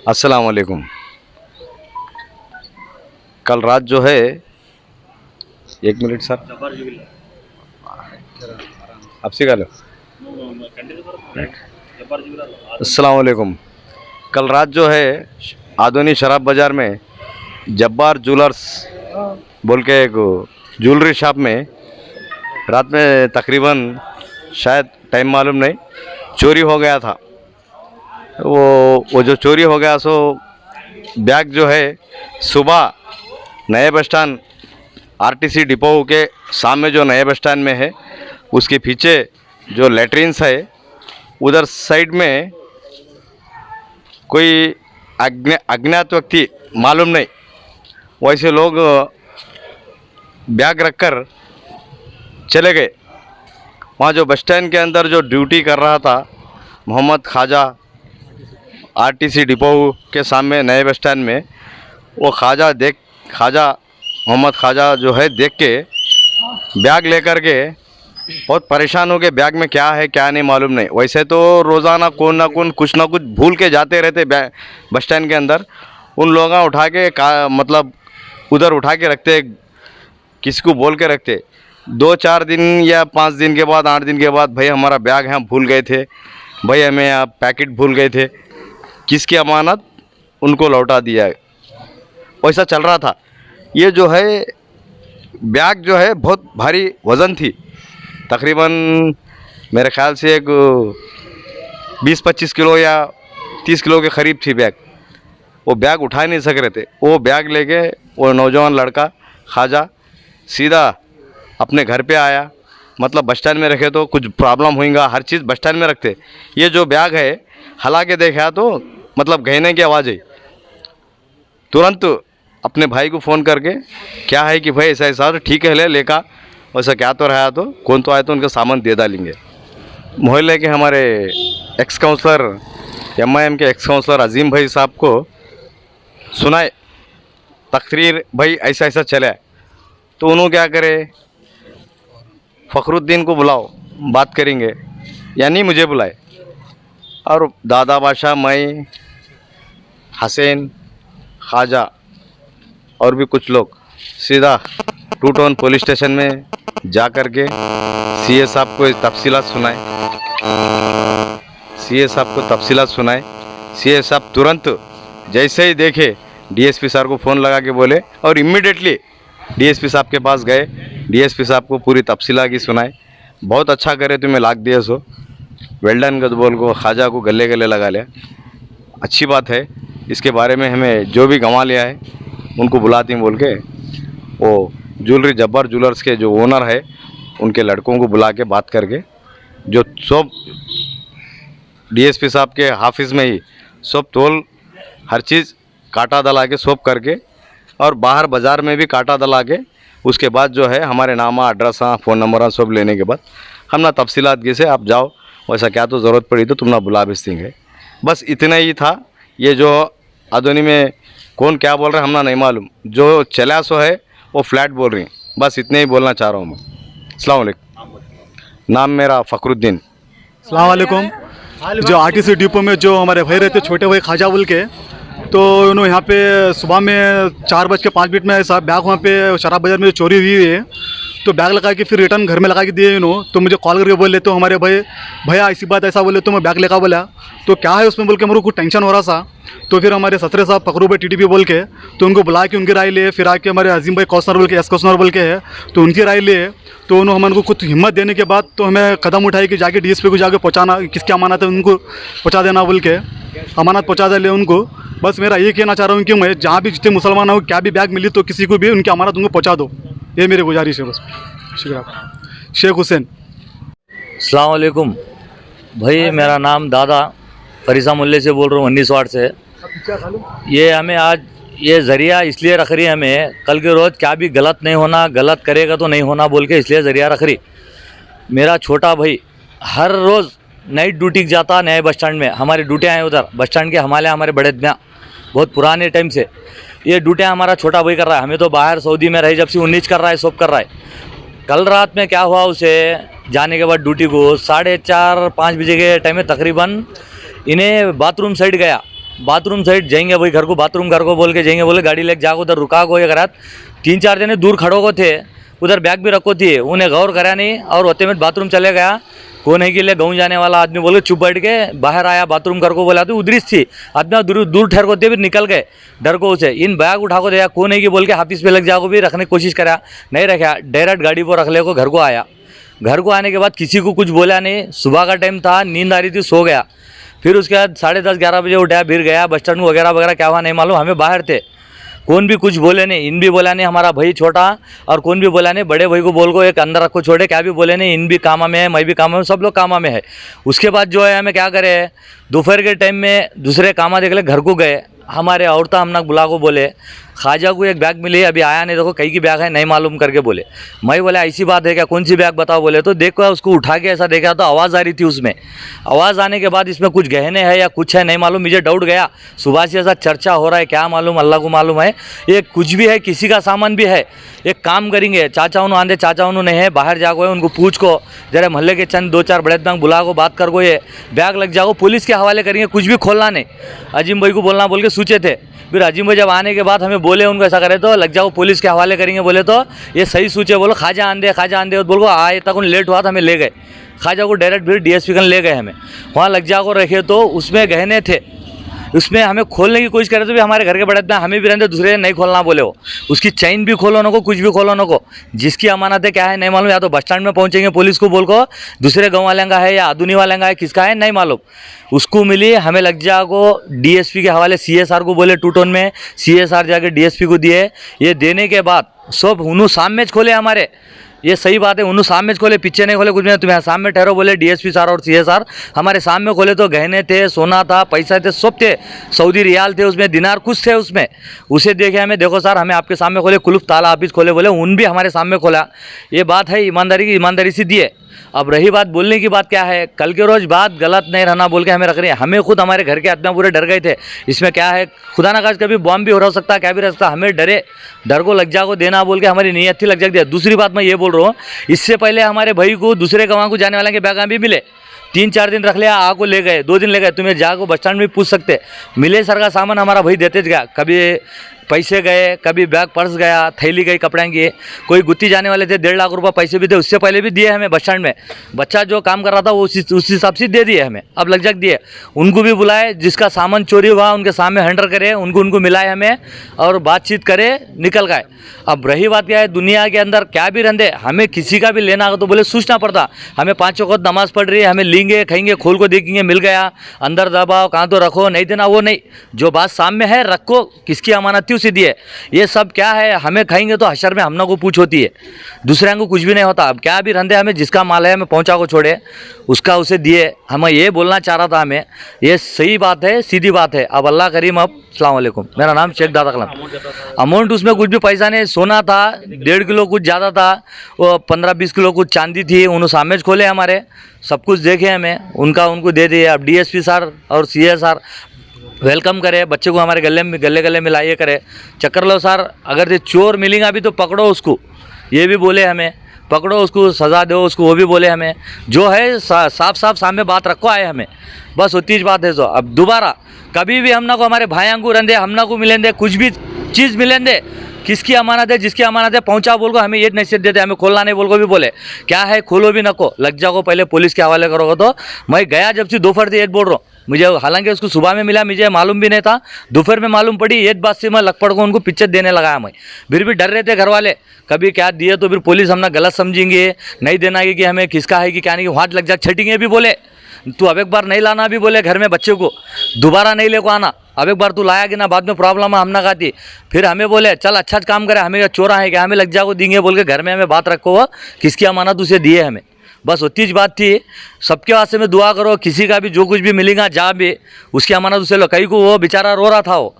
अस्सलाम वालेकुम। कल रात जो है, एक मिनट सर, आपसे कहा लो। अस्सलाम वालेकुम। कल रात जो है आधुनिक शराब बाज़ार में जब्बार ज्वेलर्स बोल के एक ज्वेलरी शॉप में रात में तकरीबन शायद टाइम मालूम नहीं चोरी हो गया था। वो जो चोरी हो गया सो बैग जो है सुबह नए बस स्टैंड आरटीसी डिपो के सामने जो नए बस स्टैंड में है उसके पीछे जो लेटरिन्स है उधर साइड में कोई अज्ञात व्यक्ति मालूम नहीं वैसे लोग बैग रखकर चले गए। वहाँ जो बस स्टैंड के अंदर जो ड्यूटी कर रहा था मोहम्मद ख्वाजा आरटीसी डिपो के सामने नए बस स्टैंड में, वो ख्वाजा मोहम्मद ख्वाजा जो है देख के बैग लेकर के बहुत परेशान हो गए। बैग में क्या है क्या नहीं मालूम नहीं। वैसे तो रोज़ाना कौन ना कौन कुछ ना कुछ भूल के जाते रहते बस स्टैंड के अंदर। उन लोग उठा के मतलब उधर उठा के रखते, किसी को बोल के रखते। 2-4 दिन या 5 दिन के बाद 8 दिन के बाद भाई हमारा बैग हम भूल गए थे, भाई हमें आप पैकेट भूल गए थे, किसकी अमानत उनको लौटा दिया है। वैसा चल रहा था। ये जो है बैग जो है बहुत भारी वज़न थी, तकरीबन मेरे ख़्याल से एक 20-25 किलो या 30 किलो के करीब थी बैग। वो बैग उठा नहीं सक रहे थे। वो बैग लेके वो नौजवान लड़का ख्वाजा सीधा अपने घर पे आया। मतलब बस स्टैंड में रखे तो कुछ प्रॉब्लम होएगा, हर चीज़ बस स्टैंड में रखते। ये जो बैग है हला के देखा तो मतलब गहने की आवाज़ है। तुरंत अपने भाई को फ़ोन करके क्या है कि भाई ऐसा ऐसा, तो ठीक है ले लेका, वैसा क्या तो रहा तो कौन तो आए तो उनका सामान दे डालेंगे। मोहल्ले के हमारे एक्स काउंसलर MIM के एक्स काउंसलर अजीम भाई साहब को सुनाए तकरीर भाई ऐसा ऐसा चला है, तो उन्होंने क्या करे फ़खरुद्दीन को बुलाओ बात करेंगे, यानी मुझे बुलाए। और दादा बादशाह, मैं, हसैन, ख्वाजा और भी कुछ लोग सीधा 2 टाउन पुलिस स्टेशन में जा कर के CA साहब को तफसीलात सुनाए। CA साहब तुरंत जैसे ही देखे DSP सर को फ़ोन लगा के बोले और इम्मीडिएटली DSP साहब के पास गए। DSP साहब को पूरी तफसीला की सुनाए। बहुत अच्छा करे तुम्हें लाख दिया सो, वेल्डन का बोल को ख्वाजा को गले गले लगा लिया। अच्छी बात है। इसके बारे में हमें जो भी गंवा लिया है उनको बुलाती हैं बोल के वो ज्वेलरी जब्बार ज्वेलर्स के जो ओनर है उनके लड़कों को बुला के बात करके जो सब DSP साहब के हाफिज़ में ही सब तोल हर चीज़ काटा दला के सब करके और बाहर बाज़ार में भी काटा दला के उसके बाद जो है हमारे नामा एड्रेस फ़ोन नंबर सब लेने के बाद हम ना तफसीलात की से आप जाओ, वैसा क्या तो ज़रूरत पड़ी तो तुम ना बुला भेज देंगे। बस इतना ही था। ये जो आधुनी में कौन क्या बोल रहा है हम ना नहीं मालूम, जो चला सो है वो फ्लैट बोल रही हैं। बस इतने ही बोलना चाह रहा हूँ मैं। अस्सलाम वालेकुम। नाम मेरा फ़खरुद्दीन। अस्सलाम वालेकुम। जो आरटीसी डिपो में जो हमारे भाई रहते छोटे भाई ख्वाजा बोल के, तो उन्होंने यहाँ पे सुबह में 4:05 में ऐसा बैग वहाँ पे शराब बाज़ार में चोरी हुई है, तो बैग लगा के फिर रिटर्न घर में लगा के दिए इन्होंने। तो मुझे कॉल करके बोले तो हमारे भाई भैया ऐसी बात ऐसा बोले तो मैं बैग लेकर बोला तो क्या है उसमें बोल के मेरे को कुछ टेंशन हो रहा था। तो फिर हमारे ससरे साहब फकरू भाई TTP बोल के तो उनको बुला के उनकी राय लिए। फिर आके हमारे अजीम भाई कौसनर बोल के एस कौसनर बोल के है तो उनकी राय लिए। तो उन्होंने हमको कुछ हिम्मत देने के बाद तो हमें कदम उठाई कि जाके DSP को जाके पहुँचाना, किसकी अमानत है उनको पहुँचा देना बोल के अमानत पहुँचा दे उनको। बस मेरा ये कहना चाह रहा हूँ कि मैं जहाँ भी जितने मुसलमान हो क्या भी बैग मिली तो किसी को भी उनकी अमानत उनको पहुँचा दो, ये मेरी गुजारिश है बस। शुक्रिया। शेख हुसैन। अस्सलाम वालेकुम भाई, मेरा नाम दादा फरीसा मुल्ले से बोल रहा हूँ 19 वार्ड से। ये हमें आज ये ज़रिया इसलिए रख रही है, हमें कल के रोज़ क्या भी गलत नहीं होना, गलत करेगा तो नहीं होना बोल के इसलिए ज़रिया रख रही। मेरा छोटा भाई हर रोज़ नाइट ड्यूटी जाता नए बस स्टैंड में। हमारी ड्यूटियाँ हैं उधर बस स्टैंड के, हमारे बड़े दमिया बहुत पुराने टाइम से ये ड्यूटियाँ हमारा छोटा भाई कर रहा है। हमें तो बाहर सऊदी में रही जब से 19 कर रहा है, सब कर रहा है। कल रात में क्या हुआ, उसे जाने के बाद ड्यूटी को 4:30-5 बजे के टाइम में तकरीबन इन्हें बाथरूम साइड गया बाथरूम साइड जाएंगे भाई घर को, बाथरूम घर को बोल के जाएंगे, बोले गाड़ी लेके जाओ उधर रुका को, ये करा 3-4 जने दूर खड़ो को थे, उधर बैग भी रखो थी, उन्हें गौर करा नहीं और होते में बाथरूम चले गया। कौन है कि ले गाँव जाने वाला आदमी बोले चुप बैठ के बाहर आया, बाथरूम कर को बोला तो उधर थी आदमी, दूर दूर ठहर को भी निकल गए डर को उसे। इन बैग उठा को दिया, कौन है कि बोल के हाफिस पे लग जाओ भी रखने की कोशिश करा, नहीं रखा, डायरेक्ट गाड़ी पर रख ले को घर को आया। घर को आने के बाद किसी को कुछ बोला नहीं, सुबह का टाइम था, नींद आ रही थी, सो गया। फिर उसके बाद 10:30-11 बजे उठा, फिर गया बस स्टैंड वगैरह वगैरह, क्या हुआ नहीं मालूम, हमें बाहर थे, कौन भी कुछ बोले नहीं, इन भी बोला नहीं, हमारा भाई छोटा और कौन भी बोला नहीं, बड़े भाई को बोल को एक अंदर रखो छोड़े, क्या भी बोले नहीं, इन भी कामा में है, मैं भी कामा में, सब लोग कामा में है। उसके बाद जो है हमें क्या करे, दोपहर के टाइम में दूसरे कामा देख ले घर को गए, हमारे औरता हमने बुला को बोले ख्वाजा को एक बैग मिली, अभी आया नहीं, देखो कहीं की बैग है नहीं मालूम करके बोले। मैं बोला ऐसी बात है क्या, कौन सी बैग बताओ बोले, तो देखो उसको उठा के ऐसा देखा तो आवाज़ आ रही थी उसमें, आवाज़ आने के बाद इसमें कुछ गहने हैं या कुछ है नहीं मालूम, मुझे डाउट गया, सुबह से ऐसा चर्चा हो रहा है, क्या मालूम, अल्लाह को मालूम है, ये कुछ भी है, किसी का सामान भी है। एक काम करेंगे, चाचा उन्होंने आंधे, चाचा उन्होंने है बाहर जाको है, उनको पूछ को जरा मोहल्ले के चंद 2-4 बड़े बैंक बुला को बात कर को, ये बैग लग जाओ, पुलिस के हवाले करेंगे, कुछ भी खोलना नहीं। अजीम भाई को बोलना बोल के सोचे थे, फिर अजीम भाई जब आने के बाद हमें बोले उनको ऐसा करे तो लग जाओ पुलिस के हवाले करेंगे बोले, तो ये सही सोचे, बोलो ख्वाजा आंधे बोल को आए तक उन लेट हुआ था, हमें ले गए ख्वाजा को डायरेक्ट, फिर DSP कन ले गए हमें, वहाँ लग जाओ रखे तो उसमें गहने थे, उसमें हमें खोलने की कोशिश करे तो भी हमारे घर के बड़े इतना हमें भी रहते, दूसरे नहीं खोलना बोले, वो उसकी चैन भी खोलो ना को, कुछ भी खोलो ना को, जिसकी अमानत है क्या है नहीं मालूम, या तो बस स्टैंड में पहुंचेंगे पुलिस को बोल को, दूसरे गाँव वाले का है या आदुनी वाले का है, किसका है नहीं मालूम, उसको मिली, हमें लग जा को DSP के हवाले, CSR को बोले 2 टोन में, CSR जाके DSP को दिए। ये देने के बाद सब उन्होंने सामने खोले हमारे, ये सही बात है, उन्होंने सामने खोले, पीछे नहीं खोले, कुछ नहीं, तुम्हें सामने ठहरो बोले DSP सर और CSR, हमारे सामने खोले तो गहने थे, सोना था, पैसा थे, सब थे, सऊदी रियाल थे उसमें, दिनार कुछ थे उसमें, उसे देखे हमें, देखो सर हमें आपके सामने खोले, कुलूफ ताला हाफिज खोले बोले, उन भी हमारे सामने खोला। ये बात है ईमानदारी की, ईमानदारी से दिए। अब रही बात बोलने की बात, क्या है कल के रोज़ बात गलत नहीं रहना बोल के हमें रख रही है, हमें खुद हमारे घर के आदमी पूरे डर गए थे, इसमें क्या है खुदा ना खास कभी बॉम्ब भी हो सकता है, क्या भी रह सकता, हमें डरे, डर को लग जा को देना बोल के हमारी नीयत थी, लग जा दिया। दूसरी बात मैं ये बोल रहा हूँ, इससे पहले हमारे भाई को दूसरे गाँव को जाने वाले के बैग भी मिले, 3-4 दिन रख लिया, आ को ले गए, 2 दिन ले गए, तुम्हें जाको बस स्टैंड में पूछ सकते, मिले सर का सामान हमारा भाई देते गया, कभी पैसे गए, कभी बैग पर्स गया, थैली गई कपड़े की, कोई गुत्ती जाने वाले थे 1.5 लाख रुपये पैसे भी थे, उससे पहले भी दिए हमें बस स्टैंड में, बच्चा जो काम कर रहा था वो उस हिसाब से दे दिए हमें, अब लग जाक दिए। उनको भी बुलाए, जिसका सामान चोरी हुआ उनके सामने हैंडल करे, उनको मिलाए हमें और बातचीत करे, निकल गए। अब रही बात क्या है, दुनिया के अंदर क्या भी रहते, हमें किसी का भी लेना हो तो बोले सोचना पड़ता, हमें 5 वक्त नमाज पढ़ रही है, हमें लेंगे खाएंगे, खोल को देखेंगे, मिल गया अंदर दबाओ, कहाँ तो रखो, नहीं देना वो नहीं, जो बात सामने है रखो, किसकी अमानत थी उसे दिए। ये सब क्या है, हमें खाएंगे तो हशर में हमना को पूछ होती है, दूसरे को कुछ भी नहीं होता। अब क्या भी रंधे, हमें जिसका माल है हमें पहुंचा को छोड़े, उसका उसे दिए, हमें ये बोलना चाह रहा था, हमें ये सही बात है, सीधी बात है। अब अल्लाह करीम, अब अस्सलाम वालेकुम, मेरा नाम शेख दादा कलाम। अमाउंट उसमें कुछ भी पैसा नहीं, सोना था 1.5 किलो कुछ ज़्यादा था, वो 15-20 किलो कुछ चांदी थी, उन्होंने सामने खोले हमारे, सब कुछ देखे हमें, उनको दे दिए। अब DSP सर और CSR वेलकम करे, बच्चे को हमारे गले मिलाइए करे, चक्कर लो सर, अगर ये चोर मिलेगा भी तो पकड़ो उसको, ये भी बोले हमें, पकड़ो उसको, सज़ा दो उसको, वो भी बोले हमें, जो है साफ सामने बात रखो आए हमें, बस उतनी बात है। जो अब दोबारा कभी भी हमना को हमारे भाइयों को रंधे, हमना को मिलेंगे, कुछ भी चीज़ मिलेंगे, किसकी अमानत है, जिसकी अमानत है पहुंचा बोल को, हमें ये नसीहत देते, हमें खोलना नहीं बोल को भी बोले, क्या है खोलो भी नको, लग जाओ पहले पुलिस के हवाले करोगे। तो मैं गया जब से दोपहर से 1 बोल रहा हूँ, मुझे हालांकि उसको सुबह में मिला, मुझे मालूम भी नहीं था, दोपहर में मालूम पड़ी, एक बात से मैं लखपड़ को उनको पिक्चर देने लगाया। मैं फिर भी डर रहे थे घर वाले, कभी क्या दिए तो फिर पुलिस हमने गलत समझेंगे, नहीं देना कि हमें किसका है कि क्या नहीं, हाथ लग जा छटेंगे भी बोले, तू अब एक बार नहीं लाना भी बोले, घर में बच्चे को दोबारा नहीं ले को आना, अब एक बार तू लाया कि ना बाद में प्रॉब्लम है हमना खाती। फिर हमें बोले चल अच्छा काम करे, हमें चोरा है क्या, हमें लग जाओ देंगे बोल के घर में हमें बात रखो, वो किसकी अमानत उसे दिए हमें, बस उतनी बात थी। सबके वास्ते में दुआ करो, किसी का भी जो कुछ भी मिलेगा जहाँ भी उसकी अमानत उसे लो। कहीं को वो बेचारा रो रहा था, वो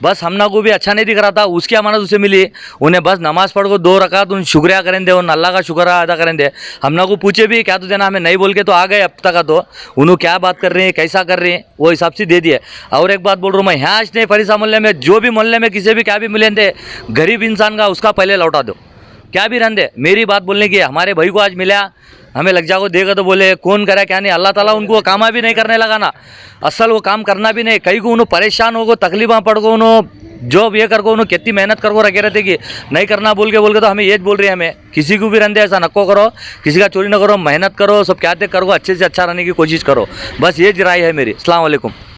बस हमना को भी अच्छा नहीं दिख रहा था, उसकी अमानत उसे मिली, उन्हें बस नमाज पढ़ को 2 रकात उन शुक्रिया करें दे, उन अल्लाह का शुक्र अदा करें दे। हमना को पूछे भी क्या तो देना, हमें नहीं बोल के तो आ गए अब तक का, तो उन्होंने क्या बात कर रहे हैं, कैसा कर रहे हैं, वो हिसाब से दे दिए। और एक बात बोल रहा हूँ मैं, यहाँ नहीं फरीसा मोहल्ले में जो भी मोहल्ले में किसी भी क्या भी मिले थे, गरीब इंसान का उसका पहले लौटा दो, क्या भी रंदे, मेरी बात बोलने की है। हमारे भाई को आज मिला, हमें लग जाओ देगा तो बोले कौन करा क्या नहीं, अल्लाह ताला उनको कामा भी नहीं करने लगा ना, असल वो काम करना भी नहीं। कई को उन्होंने परेशान हो गो, तकलीफा पड़ गो, उन्होंने जॉब ये कर गो, उन्होंने कितनी मेहनत कर गो रखे रहते कि नहीं करना बोल के तो हमें ये बोल रही है। हमें किसी को भी रंदे ऐसा नको करो, किसी का चोरी न करो, मेहनत करो, सब क्या करो, अच्छे से अच्छा रहने की कोशिश करो, बस ये राय है मेरी। अस्सलाम वालेकुम।